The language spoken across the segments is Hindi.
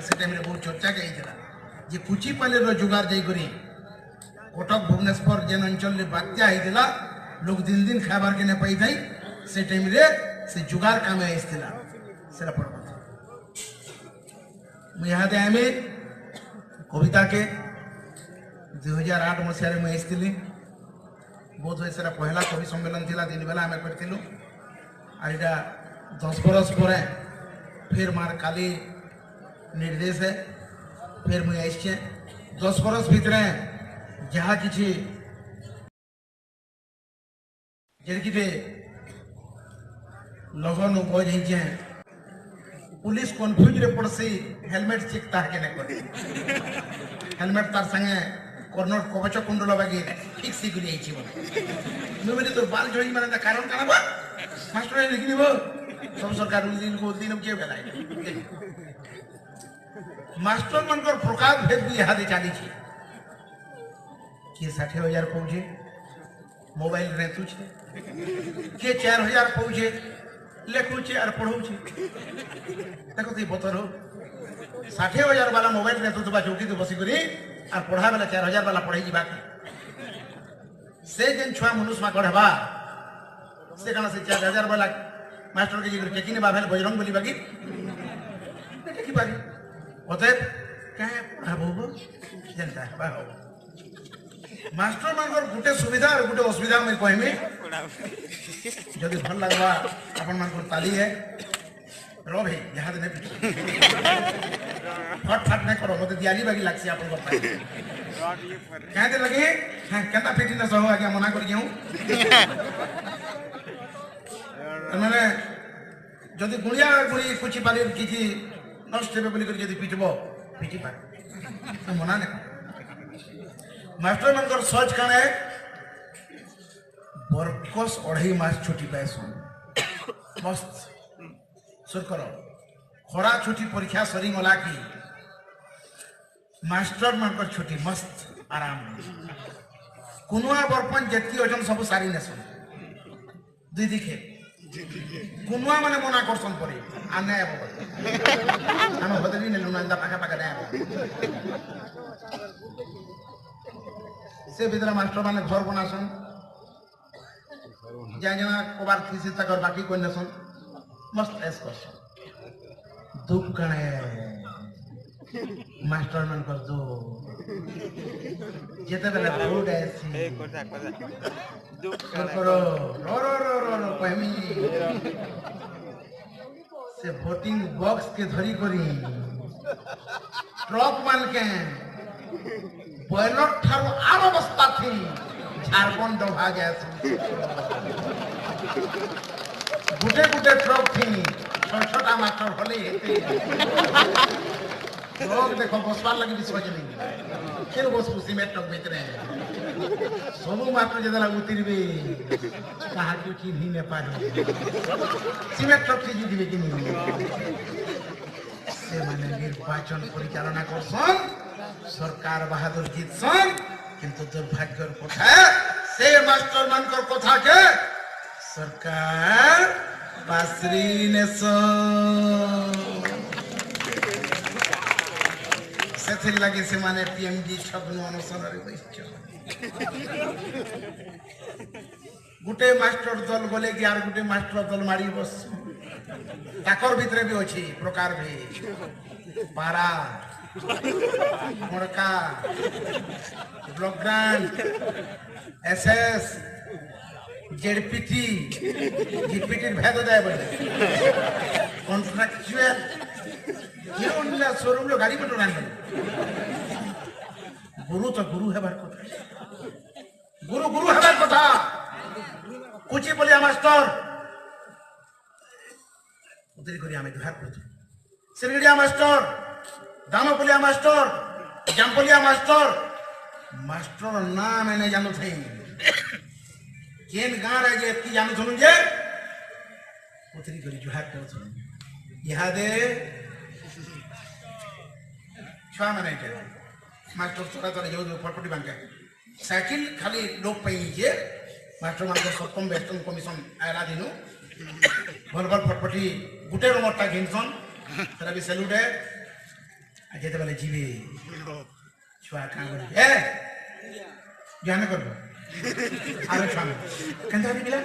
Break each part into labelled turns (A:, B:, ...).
A: से टाइम रे बहुत चर्चा के हितला जे कुची पाले रो जुगार जाई करी कटक भुवनेश्वर जेन अंचल रे बात्या हितला लोग दिन दिन खाबार के ने पाई थाई से टाइम रे से जुगार काम आइसतिला सेरा पड़बा मैं यहाँ दे आमे कविता के 2008 मसीह में आइसतिली बहुत हुए सेरा पहला कवि सम्मेलन थिला दिन बेला आमे करथिलु आ इटा 10 बरस पर फिर मार काली निर्देश है फिर मुझे आइछे 10 बरस भीतर जहाँ किसी जेरकिटे लगन बज है पुलिस कन्फ्यूज रे पड़सी हेलमेट चेक ताके ने करे हेलमेट तार संगे कर्नट कवच कुंडल बागी ठीक सी गुली आइछि बोले नु बोले तो बाल जोई माने कारण काना बा मास्टर लिखि निबो सब सरकार दिन के बेलाय मास्टर मनकर प्रकार भेद भी यहाँ चली किए 60,000 पहुंचे मोबाइल रेतु किए 4,000 पहुंचे लेखुचे और पढ़ुचे देखो तो बतर हो 60,000 वाला मोबाइल रेतु तो चौकी तो बसिक और पढ़ा वाला 4,000 वाला पढ़ाई जा से जेन छुआ मनुष्य में कढ़वा से कौन से 4,000 वाला मास्टर के टेकी ने बाबे बजरंग बोली बाकी टेकी बाकी होते कहे पढ़ाबो जनता बाहो मास्टर मानकर गुटे सुविधा और गुटे असुविधा में कहमी जदि भल लगवा अपन मानकर ताली है रो भाई यहाँ नहीं पीछे फट फट नहीं करो मत दियाली बागी लागसी अपन बताए कहते लगे हां केता पीटी न सहो आगे मना कर गेहूं मैंने जदि गुड़िया गुड़ी कुछ पाली किछि नष्ट हेबे बोली कर जदि पीटबो पीटी पारे मना नहीं मास्टर मनकर सोच कण है बरकस 2.5 मास छुट्टी पाएसन मस्त सुर करो खरा छुट्टी परीक्षा सरी गला की मास्टर मनकर छुट्टी मस्त आराम कुनुआ बरपन जेती ओजन सब सारी नेसन दुई दिखे कुनुआ माने मना करसन परे आने आबो हम बदली ने लुना पाखा पाखा दे से भीतर मास्टर माने घर बनासन जाना कबार थीसी तक और बाकी कोई नसन मस्त ऐस करसन दुख कणे मास्टर मन कर दो जेते बेला फूड ऐसी ए कोता दुख करो रो रो रो रो रो कहमी से वोटिंग बॉक्स के धरी करी ट्रक मान के बैलट ठारो आम अवस्था थी झारखंड डोहा गया गुटे गुटे ट्रक थी छोटा मास्टर होले लोग देखो बसवार लगी भी सोच नहीं फिर बस खुशी में ट्रक बेच रहे हैं सोनू मास्टर जदा उतरबे कहा कि चिन्ह ही नेपाल सीमेंट ट्रक से जीतबे कि नहीं से माने निर्वाचन परिचालना करसन सरकार बहादुर जीतसन किंतु दुर्भाग्यर कथा से मास्टर मानकर कथा के सरकार पासरी नेसन सेथिर लगे से माने पीएमजी छबनु अनुसरण रे बैठ गुटे मास्टर दल बोले कि यार गुटे मास्टर दल मारी बस ताकर भीतर भी अछि प्रकार भी पारा मोड़का ब्लॉक ग्रांट एसएस जेडपीटी जीपीटी भेद दे बोले कॉन्ट्रैक्चुअल ये उनला शोरूम लो गाड़ी पटो रान गुरु तो गुरु है बार कथा गुरु गुरु है बार कथा कुची बोलिया मास्टर उतरी करी हमें जुहार करते सिरगड़िया मास्टर दामोपुलिया मास्टर जामपुलिया मास्टर मास्टर नाम मैंने जानू थे केन गाँव रह जे की जानू थुनु जे उतरी करी जुहार करते यहाँ दे छुआ माने जे मास्टर थोड़ा थोड़ा जो प्रॉपर्टी बैंक साइकिल खाली लोग पे जे मास्टर मान को सप्तम वेतन कमिशन आयला दिनु भल भल प्रॉपर्टी गुटे रूम टा घिनसन तेरा भी सैल्यूट है ଯେତେବେଳେ ଯିବେ ଛୁଆ କାଁ କରିବେ ଏ ଜୁହାନ କରବ ଆରେ ଛୁଆ କେନ୍ତା ପିଲା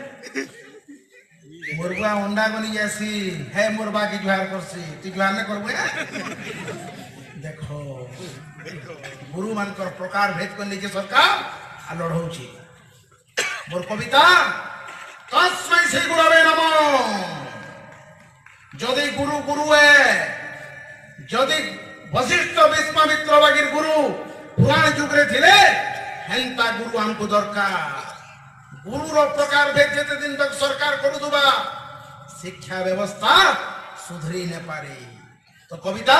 A: মোর বুয়া অন্ডা গনি যাসি হে মোর বা কি জুহার করছি তুই জুহার না করবো দেখো গুরু মানকর প্রকার ভেদ করে নিচে সরকার আর লড়াউছি মোর কবিতা তস্মৈ শ্রী গুরবে নমঃ যদি গুরু গুরু যদি বশিষ্ঠ বিশ্বমিত্র বাগির গুরু পুরাণ যুগরে থিলে হেন্তা গুরু আমকু দরকার গুরুর প্রকার ভেদ যেতে দিন তক সরকার করু দুবা শিক্ষা ব্যবস্থা সুধরি নে পারে তো কবিতা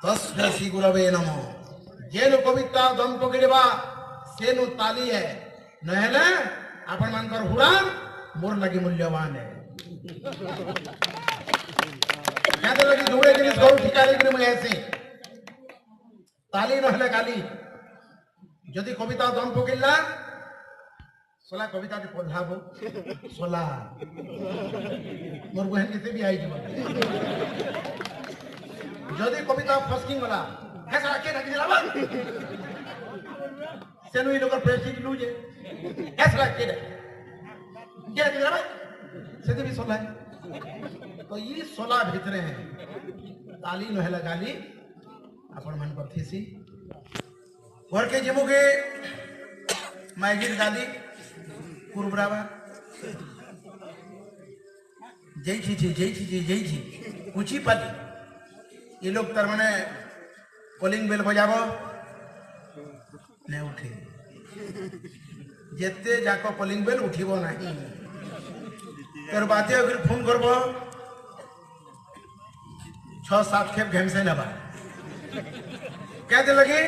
A: তস্মৈ শ্রী গুরবে নমঃ যেনু কবিতা দম পকিড়বা সেনু তালি নহলে আপন মানকর হুড়ান মোর লাগি মূল্যবান কেন লাগি দৌড়ে জিনিস গরু ঠিকারি করে মই আসি তালি নহলে গালি যদি কবিতা দম পকিলা सोला कविता के पढ़ाबो सोला मोर बहन केते भी आई जीवन जदी कविता फस्किंग वाला कैसा के रख दिलाबा सेनु इ लोकर प्रेस्टीज लूजे कैसा के रख दिलाबा सेते भी सोला तो ये सोला भीतरे हैं ताली नहला गाली अपन मन पर थीसी और के जेमुगे माइगिर गाली कुरबरावा जय छी ऊंची पाली ये लोग तर माने कॉलिंग बेल बजाबो ने उठे जेते जाको कॉलिंग बेल उठिबो नाही तर बाते अगर फोन करबो 6-7 खेप घेम से नबा कहते लगे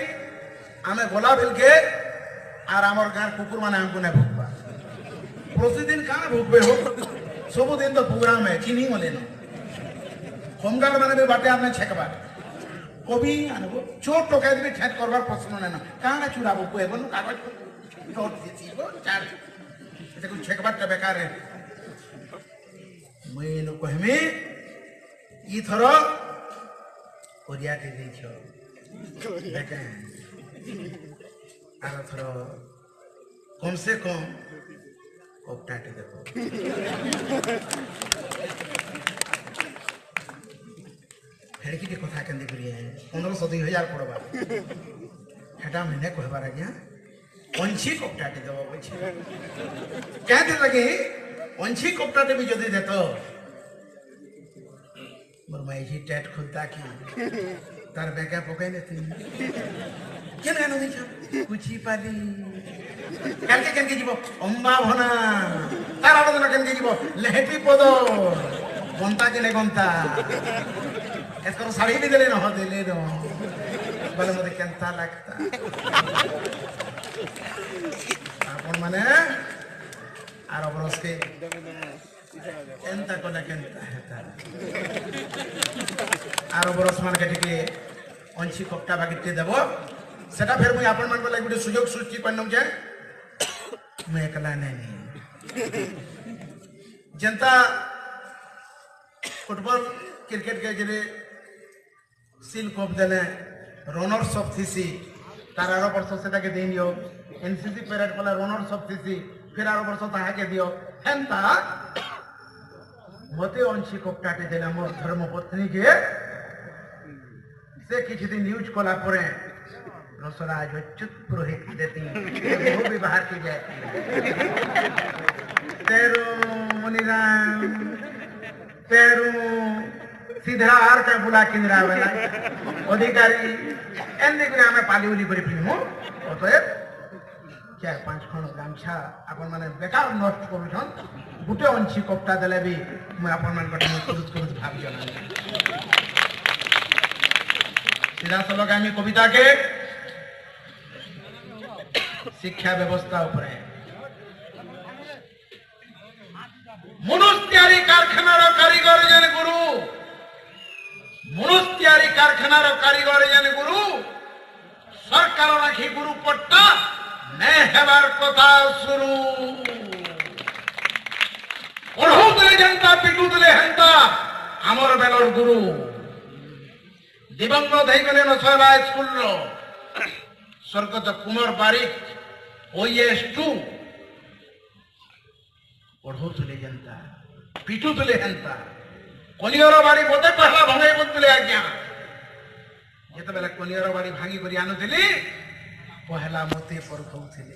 A: आमे गोला बेल के आर आमर गार कुकुर माने हमको ने भूखबा प्रतिदिन काना भूखबे हो सब दिन तो प्रोग्राम है कि नहीं मले ना होमगार्ड माने भी बाटे आपने छेकबा कभी आनबो चोट तो कह दे छेद करबार प्रश्न ना काना चुराबो को एबन कागज चोट दिसिबो चार एते को छेकबा त बेकार है मैं नो कहमे ई थरो कोरिया के देखो बेकार आरो थरो कम से कम कोपटाटे देखो फेरकी के कथा केन देखलिए 1500-2000 पड़बा हेटा महीने कहबार आज्ञा पंछी कोपटाटे देबो छै कहते लगे पंछी कोपटाटे भी जदी देतो मोर माई जी टेट खुलता की तार बेका पकाई लेती केन गानो दिछा कुची पाली केन के जीवो अम्मा भना तार आबदन केन के जीवो लेहेटी पद गंता के ने गंता एकर साड़ी भी देले न हो देले न बोले मते केनता लगता आपन माने आर बरस के केनता कोना केनता हेता आर बरस मान के टिके अंशी कपटा बागिते देबो सेटा फिर मुई आपन मान को लागि गुटे सुयोग सृष्टि करनम जे मैं एकला नहीं जनता फुटबॉल क्रिकेट के जरे सील कप देने रनर्स अफ थीसी तार आरो वर्ष सेटा के दियो एनसीसी परेड कला रनर्स अफ थीसी फिर आरो वर्ष ताहा के दियो हेंता मते अंशी कपटाटे देला मोर धर्मपत्नी के से किछि दिन न्यूज कला परे रसराज अच्युत पुरोहित की देती वो भी बाहर की जाती तेरू मुनिराम तेरू सिद्धार्थ का बुला किंद्रा वाला अधिकारी एंड को हमें पाली उली करी फिल्म अतएव 4-5 खण गामछा अपन माने बेकार नष्ट करूछन गुटे अंशी कपटा देले भी मैं अपन मान कट कुरुत भाग जना सीधा सलगामी कविता के शिक्षा व्यवस्था उपरे मनुष्यारी कारखानार कारीगर जन गुरु मनुष्यारी कारखानार कारीगर जन गुरु सरकार राखी गुरु पट्टा ने हेबार कथा शुरू पढ़ो दले जनता पिटू दले हंता आमर बेलर गुरु दिवंगत ହେଇଗଲେ ନଶୈଳା ସ୍କୁଲର ସ୍ୱର୍ଗତ କୁମାର ବାରିକ OES2 ପଢଉଥିଲେ ଯେନ୍ତା ପିଟୁଥିଲେ ହେନ୍ତା କନିଅର ବାଡ଼ି ମତେ ପହଲା ଭଙ୍ଗେଇ ବୁଝୁଥିଲେ ଆଜ୍ଞା ଯେତେବେଳେ କନିଅର ବାଡ଼ି ଭାଙ୍ଗି କରି ଆଣୁଥିଲି ପହଲା ମତେ ପରଖଉଥିଲେ